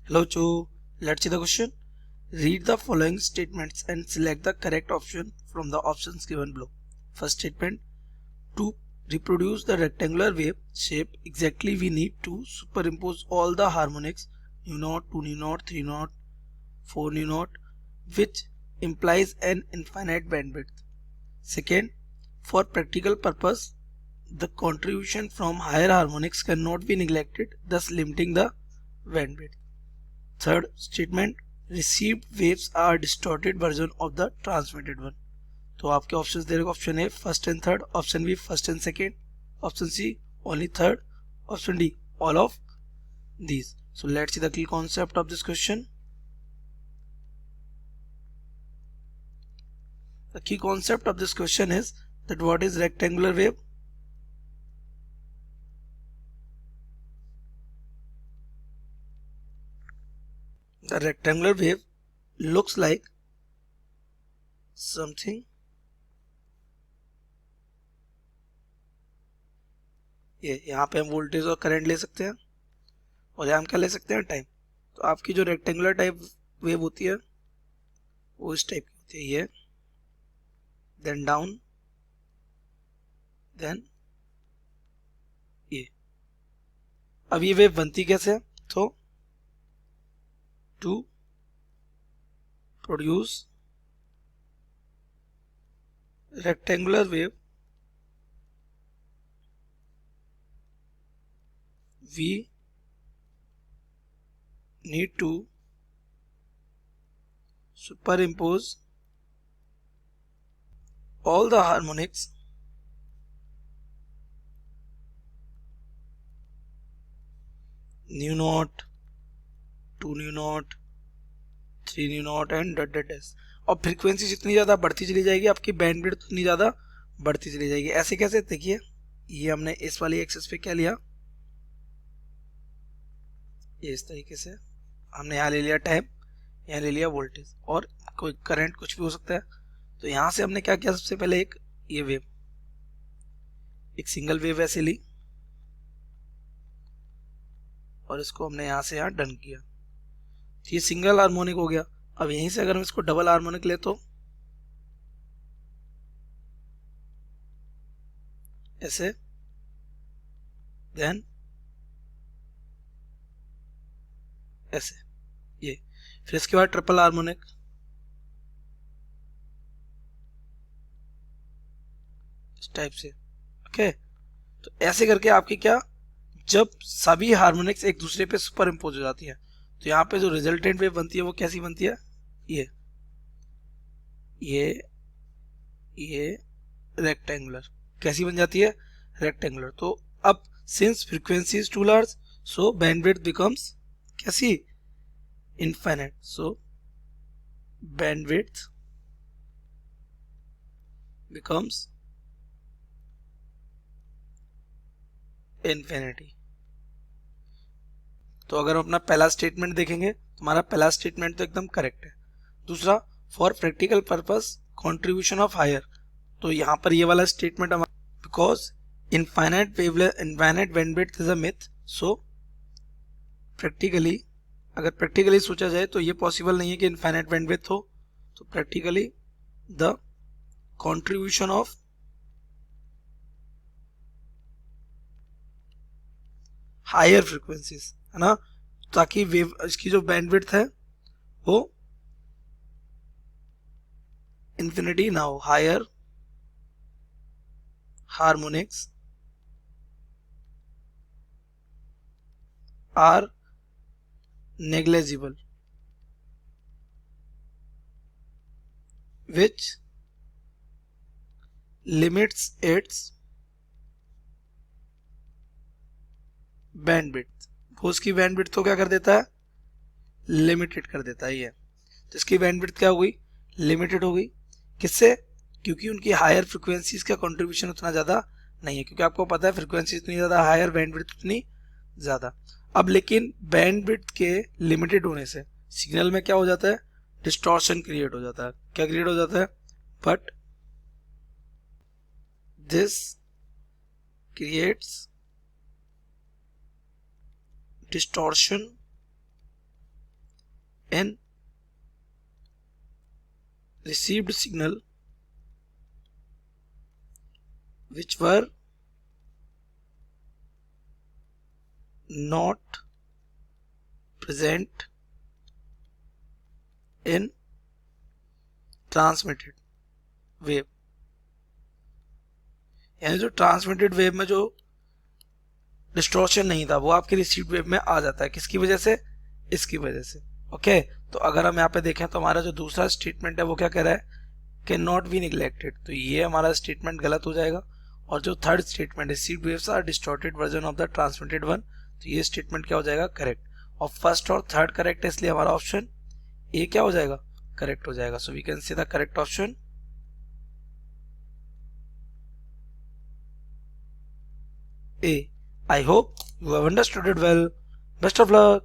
Hello Chu, let's see the question. Read the following statements and select the correct option from the options given below. First statement, to reproduce the rectangular wave shape exactly we need to superimpose all the harmonics nu naught, 2 nu naught, 3 naught, 4 nu naught, which implies an infinite bandwidth. Second, for practical purpose, the contribution from higher harmonics cannot be neglected, thus limiting the bandwidth. Third statement, received waves are distorted version of the transmitted one. तो आपके options दे रहे हैं, option A first and third, option B first and second, option C only third, option D all of these. So let's see the key concept of this question. The key concept of this question is that what is rectangular wave? The rectangular wave looks like something ये, यहाँ पे हम voltage और current ले सकते हैं और यहाँ हम क्या ले सकते हैं, टाइम. तो आपकी जो रेक्टेंगुलर टाइप वेव होती है वो इस टाइप की होती है, ये देन डाउन देन ये. अब ये वेव बनती कैसे है? तो to produce rectangular wave we need to superimpose all the harmonics nu naught, 2 nu naught, 3 nu naught and dot dot dash. और फ्रीक्वेंसी जितनी ज़्यादा बढ़ती चली जाएगी आपकी बैंडविड्थ उतनी ज़्यादा बढ़ती चली जाएगी. ऐसे कैसे? देखिए ये हमने इस वाली एक्सेस पे क्या लिया, ये इस तरीके से हमने यहाँ ले लिया टाइम, यहाँ ले लिया वोल्टेज और कोई करंट कुछ भी हो सकता है. तो यहाँ से हमने क्या किया, सबसे पहले एक ये वेव, एक सिंगल वेव ऐसे ली और इसको हमने यहाँ से यहाँ डन किया. ये सिंगल हार्मोनिक हो गया. अब यहीं से अगर हम इसको डबल हार्मोनिक ले तो ऐसे, देन ऐसे, ये, फिर इसके बाद ट्रिपल हार्मोनिक, इस टाइप से. ओके, तो ऐसे करके आपकी क्या, जब सभी हार्मोनिक्स एक दूसरे पे सुपर इम्पोज हो जाती है तो यहाँ पे जो रिजल्टेंट वेव बनती है वो कैसी बनती है, ये ये ये रेक्टेंगुलर. कैसी बन जाती है? रेक्टेंगुलर. तो अब since frequency is too large so bandwidth becomes कैसी, infinite. So bandwidth becomes infinity. तो अगर हम अपना पहला स्टेटमेंट देखेंगे तो हमारा पहला स्टेटमेंट तो एकदम करेक्ट है. दूसरा, for practical purpose contribution of higher, तो यहाँ पर ये वाला स्टेटमेंट हमारा, because infinite bandwidth is a myth. So practically, अगर प्रैक्टिकली सोचा जाए तो ये पॉसिबल नहीं है कि इनफाइनाइट बैंडविड्थ हो. तो practically the contribution of higher frequencies, है ना, ताकि वेव इसकी जो बैंडविड्थ है वो इंफिनिटी ना हो. Higher harmonics are negligible which limits its bandwidth. वो उसकी बैंडविड्थ को क्या कर देता है, लिमिटेड कर देता है. ये तो इसकी बैंडविड्थ क्या हो गई, लिमिटेड हो गई. किससे? क्योंकि उनकी हायर फ्रीक्वेंसीज का कंट्रीब्यूशन उतना ज़्यादा नहीं है, क्योंकि आपको पता है फ्रीक्वेंसी इतनी ज़्यादा हायर, बैंडविड्थ उतनी ज़्यादा. अब लेकिन बैंडविड्थ के लिमिटेड होने से सिग्नल में क्या हो जाता है, डिस्टॉर्शन क्रिएट हो जाता है. क्या क्रिएट हो जाता है? But this creates distortion in received signal which were not present in transmitted wave, यानी जो ट्रांसमिटेड वेव में जो डिस्टॉर्शन नहीं था वो आपकी रिसीव्ड वेव में आ जाता है। किसकी वजह से? इसकी वजह से। ओके, तो अगर हम यहाँ पे देखें तो हमारा जो दूसरा स्टेटमेंट है वो क्या कह रहा है? कैन नॉट बी निगलेक्टेड, तो ये हमारा स्टेटमेंट गलत हो जाएगा। और जो third statement, received waves are distorted version of the transmitted one, तो ये स्टेटमेंट क्या हो जाएगा? करेक्ट। और फर्स्ट और थर्ड करेक्ट है, इसलिए हमारा ऑप्शन ए क्या हो जाएगा? करेक्ट हो जाएगा। So we can see the correct option A. I hope you have understood it well. Best of luck.